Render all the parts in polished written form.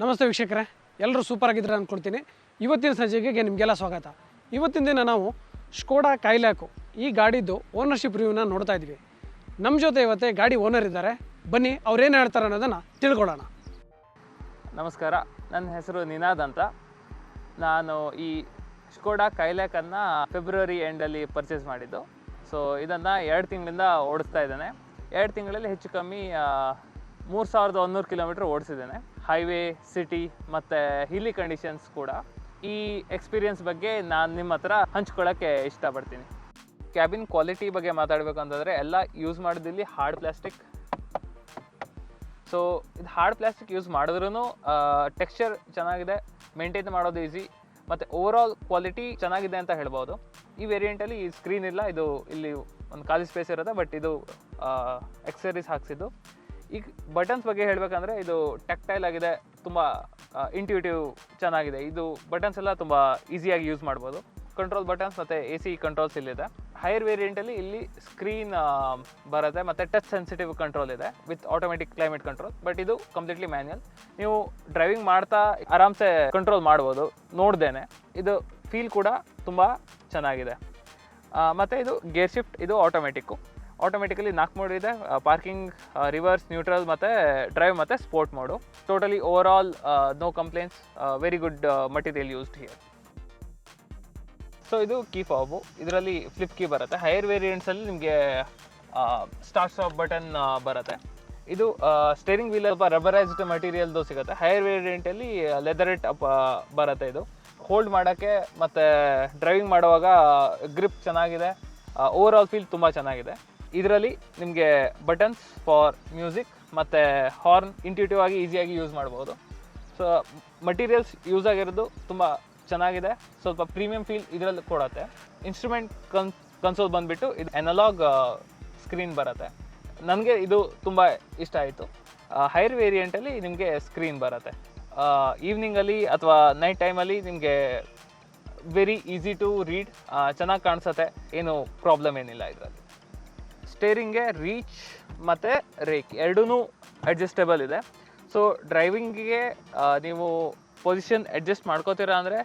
ನಮಸ್ತೆ ವೀಕ್ಷಕರೇ, ಎಲ್ಲರೂ ಸೂಪರ್ ಆಗಿದ್ದಾರೆ ಅಂದ್ಕೊಳ್ತೀನಿ. ಇವತ್ತಿನ ಸಂಚಿಕೆಗೆ ನಿಮಗೆಲ್ಲ ಸ್ವಾಗತ. ಇವತ್ತಿನ ದಿನ ನಾವು ಸ್ಕೋಡಾ ಕೈಲ್ಯಾಕ್ ಈ ಗಾಡಿದು ಓನರ್ಶಿಪ್ ರಿವ್ಯೂನ ನೋಡ್ತಾ ಇದ್ವಿ. ನಮ್ಮ ಜೊತೆ ಇವತ್ತೇ ಗಾಡಿ ಓನರ್ ಇದ್ದಾರೆ. ಬನ್ನಿ ಅವ್ರೇನು ಹೇಳ್ತಾರೆ ಅನ್ನೋದನ್ನು ತಿಳ್ಕೊಳ್ಳೋಣ. ನಮಸ್ಕಾರ, ನನ್ನ ಹೆಸರು ನಿನಾದ್ ಅಂತ. ನಾನು ಈ ಸ್ಕೋಡಾ ಕೈಲ್ಯಾಕನ್ನು ಫೆಬ್ರವರಿ ಎಂಡಲ್ಲಿ ಪರ್ಚೇಸ್ ಮಾಡಿದ್ದು. ಸೊ ಇದನ್ನು 2 ತಿಂಗಳಿಂದ ಓಡಿಸ್ತಾ ಇದ್ದೇನೆ. 2 ತಿಂಗಳಲ್ಲಿ ಹೆಚ್ಚು ಕಮ್ಮಿ 3100 ಕಿಲೋಮೀಟ್ರ್ ಓಡಿಸಿದ್ದೇನೆ. ಹೈವೇ, ಸಿಟಿ ಮತ್ತು ಹಿಲಿ ಕಂಡೀಷನ್ಸ್ ಕೂಡ. ಈ ಎಕ್ಸ್ಪೀರಿಯನ್ಸ್ ಬಗ್ಗೆ ನಾನು ನಿಮ್ಮ ಹತ್ರ ಹಂಚ್ಕೊಳ್ಳೋಕ್ಕೆ ಇಷ್ಟಪಡ್ತೀನಿ. ಕ್ಯಾಬಿನ್ ಕ್ವಾಲಿಟಿ ಬಗ್ಗೆ ಮಾತಾಡಬೇಕು ಅಂತಂದರೆ ಎಲ್ಲ ಯೂಸ್ ಮಾಡೋದಿಲ್ಲಿ ಹಾರ್ಡ್ ಪ್ಲಾಸ್ಟಿಕ್. ಸೊ ಇದು ಹಾರ್ಡ್ ಪ್ಲಾಸ್ಟಿಕ್ ಯೂಸ್ ಮಾಡಿದ್ರೂ ಟೆಕ್ಸ್ಚರ್ ಚೆನ್ನಾಗಿದೆ, ಮೇಂಟೈನ್ ಮಾಡೋದು ಈಸಿ, ಮತ್ತು ಓವರಾಲ್ ಕ್ವಾಲಿಟಿ ಚೆನ್ನಾಗಿದೆ ಅಂತ ಹೇಳ್ಬೋದು. ಈ ವೇರಿಯಂಟಲ್ಲಿ ಈ ಸ್ಕ್ರೀನ್ ಇಲ್ಲ, ಇದು ಇಲ್ಲಿ ಒಂದು ಖಾಲಿ ಸ್ಪೇಸ್ ಇರುತ್ತೆ, ಬಟ್ ಇದು ಎಕ್ಸರೀಸ್ ಹಾಕ್ಸಿದ್ದು. ಈಗ ಬಟನ್ಸ್ ಬಗ್ಗೆ ಹೇಳಬೇಕಂದ್ರೆ ಇದು ಟೆಕ್ಟೈಲ್ ಆಗಿದೆ, ತುಂಬ ಇಂಟ್ಯೂಟಿವ್ ಚೆನ್ನಾಗಿದೆ. ಇದು ಬಟನ್ಸ್ ಎಲ್ಲ ತುಂಬ ಈಸಿಯಾಗಿ ಯೂಸ್ ಮಾಡ್ಬೋದು. ಕಂಟ್ರೋಲ್ ಬಟನ್ಸ್ ಮತ್ತು AC ಕಂಟ್ರೋಲ್ಸ್ ಇಲ್ಲಿದೆ. ಹೈಯರ್ ವೇರಿಯಂಟಲ್ಲಿ ಇಲ್ಲಿ ಸ್ಕ್ರೀನ್ ಬರುತ್ತೆ ಮತ್ತು ಟಚ್ ಸೆನ್ಸಿಟಿವ್ ಕಂಟ್ರೋಲ್ ಇದೆ with automatic climate control. But ಇದು ಕಂಪ್ಲೀಟ್ಲಿ ಮ್ಯಾನ್ಯಲ್. ನೀವು ಡ್ರೈವಿಂಗ್ ಮಾಡ್ತಾ ಆರಾಮ್ಸೆ ಕಂಟ್ರೋಲ್ ಮಾಡ್ಬೋದು ನೋಡ್ದೇನೆ. ಇದು ಫೀಲ್ ಕೂಡ ತುಂಬ ಚೆನ್ನಾಗಿದೆ. ಮತ್ತು ಇದು ಗೇರ್ ಶಿಫ್ಟ್, ಇದು ಆಟೋಮೆಟಿಕಲಿ 4 ಮೋಡ್ ಇದೆ: ಪಾರ್ಕಿಂಗ್, ರಿವರ್ಸ್, ನ್ಯೂಟ್ರಲ್ ಮತ್ತು ಡ್ರೈವ್ ಮತ್ತು sport mode. Totally over all know complaints, very good material used here. So ಇದು ಕೀ ಫಾಬು, ಇದರಲ್ಲಿ ಫ್ಲಿಪ್ ಕೀ ಬರುತ್ತೆ. ಹೈಯರ್ ವೇರಿಯಂಟ್ಸಲ್ಲಿ ನಿಮಗೆ ಸ್ಟಾರ್ಟ್ ಸ್ಟಾಪ್ ಬಟನ್ ಬರುತ್ತೆ. ಇದು ಸ್ಟೇರಿಂಗ್ ವೀಲ್ ಸ್ವಲ್ಪ ರಬ್ಬರೈಸ್ಡ್ ಮಟೀರಿಯಲ್ದು ಸಿಗುತ್ತೆ. ಹೈಯರ್ ವೇರಿಯಂಟಲ್ಲಿ ಲೆದರ್ ಬರುತ್ತೆ. ಇದು ಹೋಲ್ಡ್ ಮಾಡೋಕ್ಕೆ ಮತ್ತು ಡ್ರೈವಿಂಗ್ ಮಾಡುವಾಗ ಗ್ರಿಪ್ ಚೆನ್ನಾಗಿದೆ. ಓವರ್ ಆಲ್ ಫೀಲ್ ತುಂಬ ಚೆನ್ನಾಗಿದೆ. ಇದರಲ್ಲಿ ನಿಮಗೆ ಬಟನ್ಸ್ ಫಾರ್ ಮ್ಯೂಸಿಕ್ ಮತ್ತು ಹಾರ್ನ್ ಇಂಟ್ಯೂಟಿವ್ ಆಗಿ ಈಸಿಯಾಗಿ ಯೂಸ್ ಮಾಡ್ಬೋದು. ಸೊ ಮಟೀರಿಯಲ್ಸ್ ಯೂಸ್ ಆಗಿರೋದು ತುಂಬ ಚೆನ್ನಾಗಿದೆ, ಸ್ವಲ್ಪ ಪ್ರೀಮಿಯಂ ಫೀಲ್ ಇದರಲ್ಲಿ ಕೊಡುತ್ತೆ. ಇನ್ಸ್ಟ್ರೂಮೆಂಟ್ ಕನ್ಸೋಲ್ ಬಂದುಬಿಟ್ಟು ಇದು ಅನಲಾಗ್ ಸ್ಕ್ರೀನ್ ಬರುತ್ತೆ. ನನಗೆ ಇದು ತುಂಬ ಇಷ್ಟ ಆಯಿತು. ಹೈಯರ್ ವೇರಿಯಂಟಲ್ಲಿ ನಿಮಗೆ ಸ್ಕ್ರೀನ್ ಬರುತ್ತೆ. ಈವ್ನಿಂಗಲ್ಲಿ ಅಥವಾ ನೈಟ್ ಟೈಮಲ್ಲಿ ನಿಮಗೆ ವೆರಿ ಈಸಿ ಟು ರೀಡ್, ಚೆನ್ನಾಗಿ ಕಾಣಿಸುತ್ತೆ, ಏನು ಪ್ರಾಬ್ಲಮ್ ಏನಿಲ್ಲ ಇದರಲ್ಲಿ. ಸ್ಟೇರಿಂಗ್ಗೆ ರೀಚ್ ಮತ್ತು ರೇಕ್ ಎರಡೂ ಅಡ್ಜಸ್ಟೇಬಲ್ ಇದೆ. ಸೊ ಡ್ರೈವಿಂಗಿಗೆ ನೀವು ಪೊಸಿಷನ್ ಅಡ್ಜಸ್ಟ್ ಮಾಡ್ಕೋತೀರಾ ಅಂದರೆ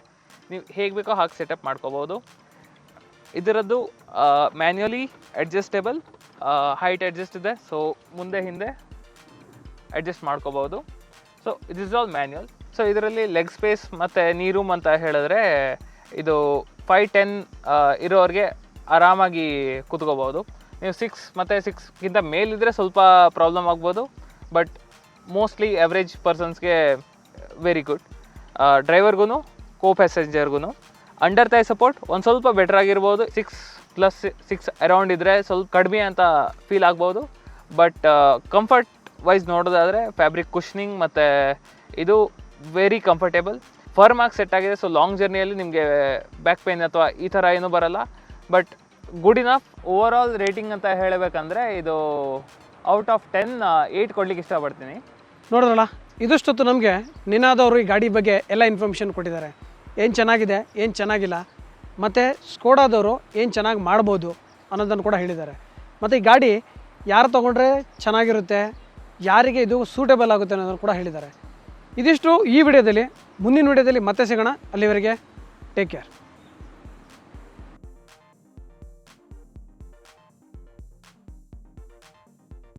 ನೀವು ಹೇಗೆ ಬೇಕೋ ಹಾಗೆ ಸೆಟಪ್ ಮಾಡ್ಕೋಬೋದು. ಇದರದ್ದು ಮ್ಯಾನ್ಯುಯಲಿ ಅಡ್ಜಸ್ಟೇಬಲ್, ಹೈಟ್ ಅಡ್ಜಸ್ಟ್ ಇದೆ. ಸೊ ಮುಂದೆ ಹಿಂದೆ ಅಡ್ಜಸ್ಟ್ ಮಾಡ್ಕೋಬೋದು. So it is all manual. So ಇದರಲ್ಲಿ ಲೆಗ್ ಸ್ಪೇಸ್ ಮತ್ತು ನೀ ರೂಮ್ ಅಂತ ಹೇಳಿದ್ರೆ ಇದು 5'10" ಇರೋರಿಗೆ ಆರಾಮಾಗಿ ಕೂತ್ಕೋಬೋದು. ನೀವು 6 ಮತ್ತು 6ಗಿಂತ ಮೇಲಿದ್ದರೆ ಸ್ವಲ್ಪ ಪ್ರಾಬ್ಲಮ್ ಆಗ್ಬೋದು, ಬಟ್ ಮೋಸ್ಟ್ಲಿ ಎವ್ರೇಜ್ ಪರ್ಸನ್ಸ್ಗೆ ವೆರಿ ಗುಡ್. ಡ್ರೈವರ್ಗೂ ಕೋ ಪ್ಯಾಸೆಂಜರ್ಗೂ ಅಂಡರ್ ಥೈ ಸಪೋರ್ಟ್ ಒಂದು ಸ್ವಲ್ಪ ಬೆಟರ್ ಆಗಿರ್ಬೋದು. 6+6 ಅರೌಂಡ್ ಇದ್ದರೆ ಸ್ವಲ್ಪ ಕಡಿಮೆ ಅಂತ ಫೀಲ್ ಆಗ್ಬೋದು. ಬಟ್ ಕಂಫರ್ಟ್ ವೈಸ್ ನೋಡೋದಾದರೆ ಫ್ಯಾಬ್ರಿಕ್ ಕುಷ್ನಿಂಗ್ ಮತ್ತು ಇದು ವೆರಿ ಕಂಫರ್ಟೇಬಲ್, ಫರ್ಮ್ ಆಗಿ ಸೆಟ್ ಆಗಿದೆ. ಸೊ ಲಾಂಗ್ ಜರ್ನಿಯಲ್ಲಿ ನಿಮಗೆ ಬ್ಯಾಕ್ ಪೇನ್ ಅಥವಾ ಈ ಥರ ಏನೂ ಬರೋಲ್ಲ. But good enough. Over all rating ಅಂತ ಹೇಳಬೇಕಂದ್ರೆ ಇದು ಔಟ್ ಆಫ್ 10 8 ಕೊಡ್ಲಿಕ್ಕೆ ಇಷ್ಟಪಡ್ತೀನಿ. ನೋಡಿದ್ರಲ್ಲ, ಇದಷ್ಟೊತ್ತು ನಮಗೆ ನಿನಾದವರು ಈ ಗಾಡಿ ಬಗ್ಗೆ ಎಲ್ಲ ಇನ್ಫಾರ್ಮೇಷನ್ ಕೊಟ್ಟಿದ್ದಾರೆ. ಏನು ಚೆನ್ನಾಗಿದೆ, ಏನು ಚೆನ್ನಾಗಿಲ್ಲ, ಮತ್ತು ಸ್ಕೋಡಾದವರು ಏನು ಚೆನ್ನಾಗಿ ಮಾಡ್ಬೋದು ಅನ್ನೋದನ್ನು ಕೂಡ ಹೇಳಿದ್ದಾರೆ. ಮತ್ತು ಈ ಗಾಡಿ ಯಾರು ತೊಗೊಂಡ್ರೆ ಚೆನ್ನಾಗಿರುತ್ತೆ, ಯಾರಿಗೆ ಇದು ಸೂಟೇಬಲ್ ಆಗುತ್ತೆ ಅನ್ನೋದನ್ನು ಕೂಡ ಹೇಳಿದ್ದಾರೆ. ಇದಿಷ್ಟು ಈ ವಿಡಿಯೋದಲ್ಲಿ. ಮುಂದಿನ ವಿಡಿಯೋದಲ್ಲಿ ಮತ್ತೆ ಸಿಗೋಣ. ಅಲ್ಲಿವರೆಗೆ ಟೇಕ್ ಕೇರ್.